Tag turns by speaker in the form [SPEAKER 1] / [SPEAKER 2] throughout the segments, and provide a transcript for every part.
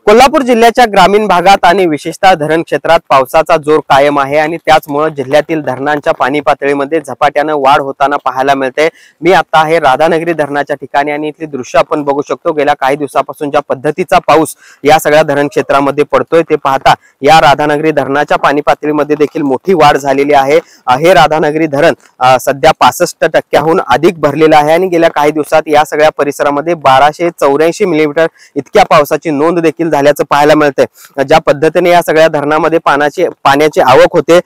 [SPEAKER 1] कोल्हापूर जिल्ह्याच्या ग्रामीण भागात आणि विशेषतः धरण क्षेत्रात पावसाचा जोर कायम आहे आणि त्याचमुळे जिल्ह्यातील धरणांच्या पाणी पातळीमध्ये झपाट्याने वाढ होताना पाहायला मिळते। मी आता आहे राधानगरी धरणाच्या ठिकाणी आणि इथली दृश्य आपण बघू शकतो। गेल्या काही दिवसापासून ज्या पद्धतीचा पाऊस या सगळ्या धरण क्षेत्रामध्ये पडतोय ते पाहता या राधानगरी धरणाच्या पाणी पातळीमध्ये देखील मोठी वाढ झालेली आहे। हे राधानगरी धरण सध्या 65% अधिक भरलेलं आहे आणि गेल्या काही दिवसात या सगळ्या परिसरामध्ये 1284 मिलीमीटर इतक्या पावसाची नोंद देखील झाल्याचं पाहायला मिळतंय। ज्या पद्धतीने या सगळ्या धरणामध्ये पाण्याची आवक होते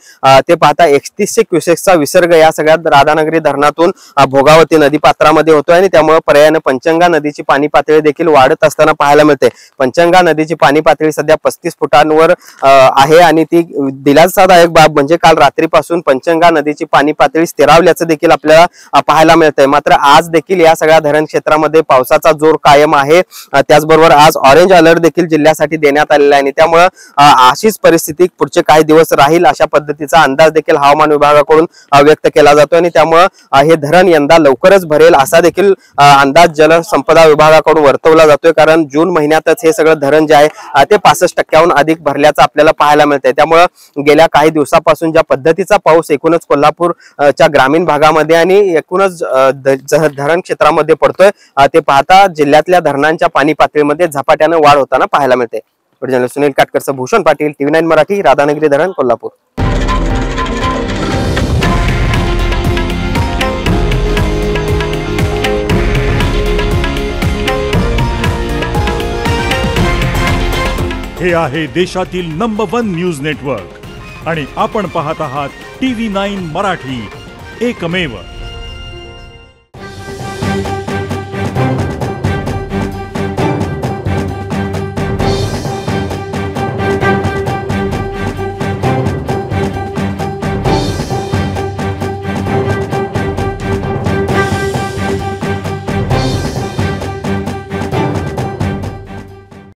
[SPEAKER 1] ते पाहता 3100 क्युसेक्सचा विसर्ग या सगळ्या राधानगरी धरणातून भोगावती नदी पात्रामध्ये होतोय आणि त्यामुळे पर्यायाने पंचगंगा नदीची पाणी पातळी देखील वाढत असताना पाहायला मिळते। पंचगंगा नदीची पाणी पातळी सध्या 35 फुटांवर आहे आणि ती दिलासादायक बाब म्हणजे काल रात्रीपासून पंचगंगा नदीची पाणी पातळी स्थिरावल्याचं देखील आपल्याला पाहायला मिळतंय। मात्र आज देखील या सगळ्या धरण क्षेत्रामध्ये पावसाचा जोर कायम आहे। त्याचबरोबर आज ऑरेंज अलर्ट देखील जिल्ह्यासाठी देण्यात आलेला आहे आणि त्यामुळे अशीच परिस्थिती पुढचे काही दिवस राहील अशा पद्धतीचा अंदाज देखील हवामान विभागाकडून व्यक्त केला जातो आणि त्यामुळे हे धरण यंदा लवकरच भरेल असा देखील अंदाज जलसंपदा विभागाकडून वर्तवला जातोय। कारण जून महिन्यातच हे सगळं धरण जे आहे ते 65% अधिक भरल्याचं आपल्याला पाहायला मिळतंय। त्यामुळे गेल्या काही दिवसापासून ज्या पद्धतीचा पाऊस एकूणच कोल्हापूरच्या ग्रामीण भागामध्ये आणि एकूणच धरण क्षेत्रामध्ये पडतोय ते पाहता जिल्ह्यातल्या धरणांच्या पाणी पातळीमध्ये झपाट्याने वाढ होताना पाहायला मिळते। सुनील काटकरचा भूषण पाटील, TV9 मराठी, राधानगरी धरण, कोल्हापूर।
[SPEAKER 2] हे आहे देशातील नंबर 1 न्यूज नेटवर्क आणि आपण पाहत आहात TV9 मराठी, एकमेव।